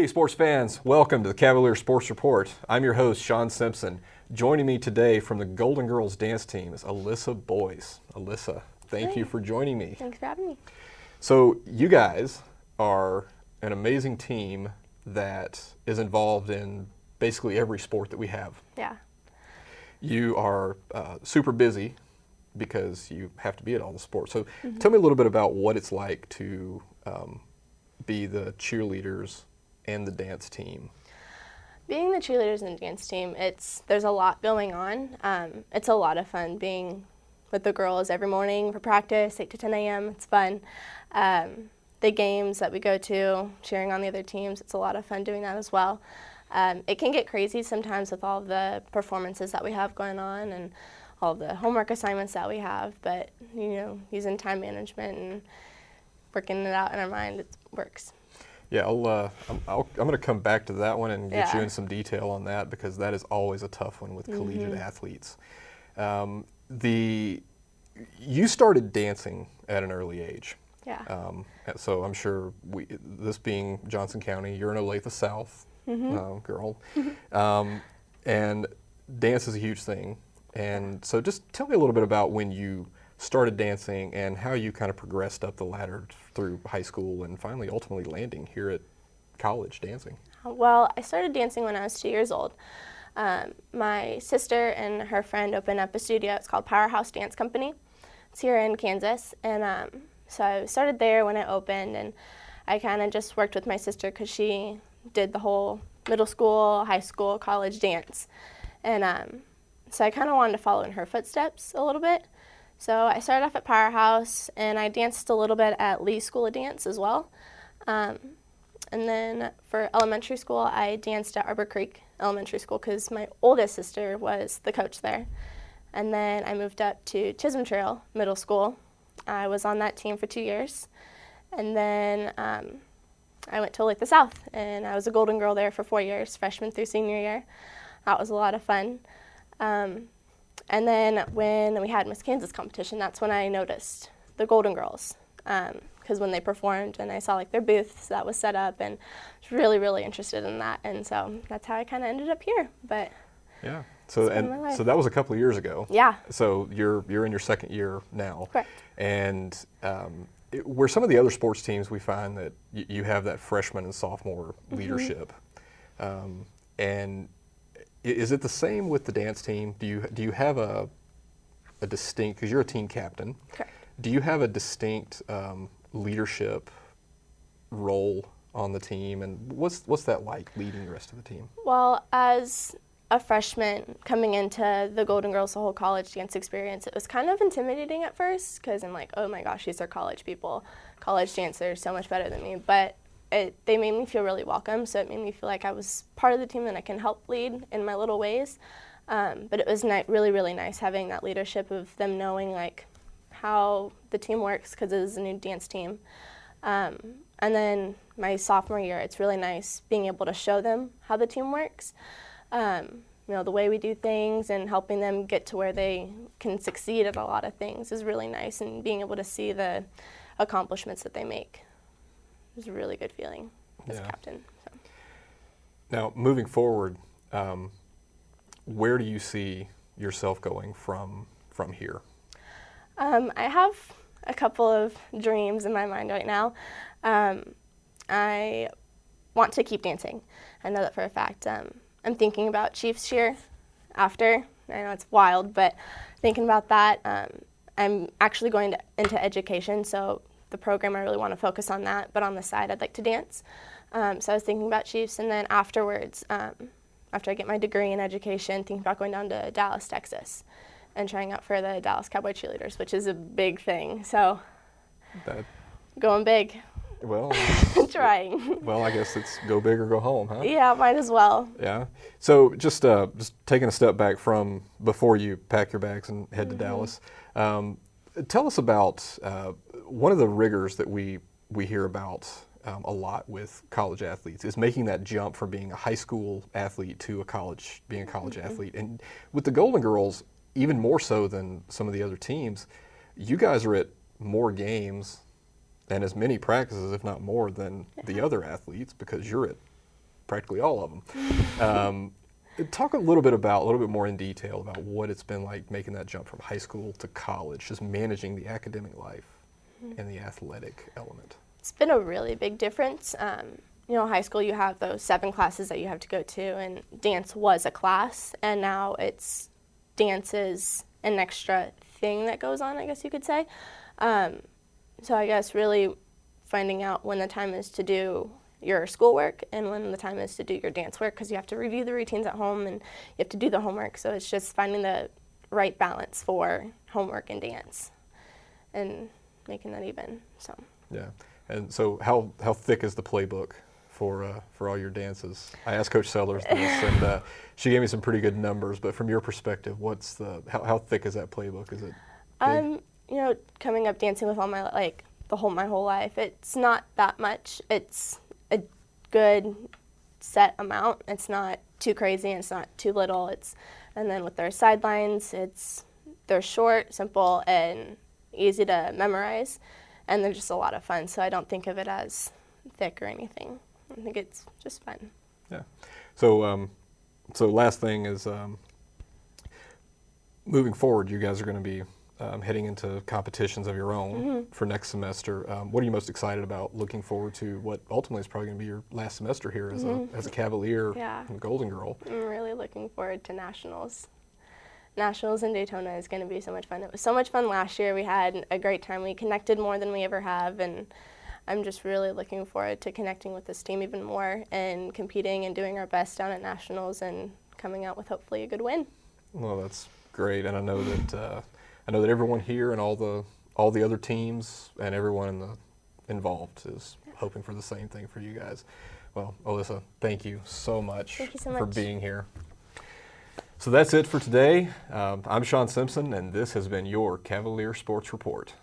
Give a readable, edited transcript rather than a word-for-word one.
Hey sports fans, welcome to the Cavalier Sports Report. I'm your host, Shawn Simpson. Joining me today from the Golden Girls dance team is Alyssa Boyce. Alyssa, thank you for joining me. Thanks for having me. So you guys are an amazing team that is involved in basically every sport that we have. Yeah. You are super busy because you have to be at all the sports. So tell me a little bit about what it's like to be the cheerleaders and the dance team. Being the cheerleaders and the dance team, there's a lot going on. It's a lot of fun being with the girls every morning for practice, 8 to 10 a.m. It's fun. The games that we go to, cheering on the other teams, it's a lot of fun doing that as well. It can get crazy sometimes with all of the performances that we have going on and all of the homework assignments that we have, but using time management and working it out in our mind, it works. Yeah, I'm going to come back to that one and get you in some detail on that because that is always a tough one with collegiate athletes. You started dancing at an early age. Yeah. So I'm sure this being Johnson County, you're an Olathe South girl, and dance is a huge thing. And so just tell me a little bit about when you started dancing and how you kind of progressed up the ladder through high school and finally ultimately landing here at college dancing. Well, I started dancing when I was 2 years old. My sister and her friend opened up a studio. It's called Powerhouse Dance Company. It's here in Kansas. And so I started there when it opened, and I kind of just worked with my sister because she did the whole middle school, high school, college dance. And so I kind of wanted to follow in her footsteps a little bit. So I started off at Powerhouse, and I danced a little bit at Lee School of Dance as well. And then for elementary school, I danced at Arbor Creek Elementary School because my oldest sister was the coach there. And then I moved up to Chisholm Trail Middle School. I was on that team for 2 years. And then I went to Olathe South, and I was a Golden Girl there for 4 years, freshman through senior year. That was a lot of fun. And then when we had Miss Kansas competition, that's when I noticed the Golden Girls, because when they performed and I saw their booths that was set up, and I was really, really interested in that, and so that's how I kind of ended up here. But yeah, so that was a couple of years ago. Yeah. So you're in your second year now. Correct. And where some of the other sports teams, we find that you have that freshman and sophomore leadership, and is it the same with the dance team? Do you have a distinct, because you're a team captain, correct, do you have a distinct leadership role on the team, and what's that like leading the rest of the team? Well, as a freshman coming into the Golden Girls, the whole college dance experience, it was kind of intimidating at first because I'm like, oh my gosh, these are college people, college dancers, so much better than me, but they made me feel really welcome, so it made me feel like I was part of the team and I can help lead in my little ways. But it was really, really nice having that leadership of them knowing how the team works because it is a new dance team. And then my sophomore year, it's really nice being able to show them how the team works. The way we do things and helping them get to where they can succeed at a lot of things is really nice, and being able to see the accomplishments that they make. It was a really good feeling as captain. So. Now, moving forward, where do you see yourself going from here? I have a couple of dreams in my mind right now. I want to keep dancing. I know that for a fact. I'm thinking about Chiefs cheer after. I know it's wild, but thinking about that. I'm actually going into education, so the program, I really want to focus on that, but on the side, I'd like to dance. So I was thinking about Chiefs, and then afterwards, after I get my degree in education, thinking about going down to Dallas, Texas, and trying out for the Dallas Cowboy cheerleaders, which is a big thing. So going big. Well, trying. Well, I guess it's go big or go home, huh? Yeah, might as well. Yeah. So just taking a step back from before you pack your bags and head to Dallas, tell us about one of the rigors that we hear about a lot with college athletes is making that jump from being a high school athlete to being a college athlete. And with the Golden Girls, even more so than some of the other teams, you guys are at more games and as many practices, if not more, than the other athletes because you're at practically all of them. Talk a little bit more in detail about what it's been like making that jump from high school to college, just managing the academic life and the athletic element. It's been a really big difference. High school, you have those 7 classes that you have to go to, and dance was a class, and now dance is an extra thing that goes on, I guess you could say. So I guess really finding out when the time is to do your schoolwork and when the time is to do your dance work, because you have to review the routines at home and you have to do the homework. So it's just finding the right balance for homework and dance and making that even. So. Yeah. And so how thick is the playbook for all your dances? I asked Coach Sellers this, and she gave me some pretty good numbers. But from your perspective, how thick is that playbook? Is it big? Coming up dancing with all my my whole life, it's not that much. It's a good set amount. It's not too crazy and it's not too little. And then with their sidelines, they're short, simple, and easy to memorize, and they're just a lot of fun. So I don't think of it as thick or anything. I think it's just fun. Yeah. So last thing is, moving forward, you guys are going to be heading into competitions of your own for next semester. What are you most excited about, looking forward to what ultimately is probably going to be your last semester here as a Cavalier and Golden Girl? I'm really looking forward to Nationals. Nationals in Daytona is going to be so much fun. It was so much fun last year. We had a great time. We connected more than we ever have, and I'm just really looking forward to connecting with this team even more and competing and doing our best down at Nationals and coming out with hopefully a good win. Well, that's great, and I know that everyone here and all the other teams and everyone involved is hoping for the same thing for you guys. Well, Alyssa, thank you so much for being here. So that's it for today. I'm Shawn Simpson, and this has been your Cavalier Sports Report.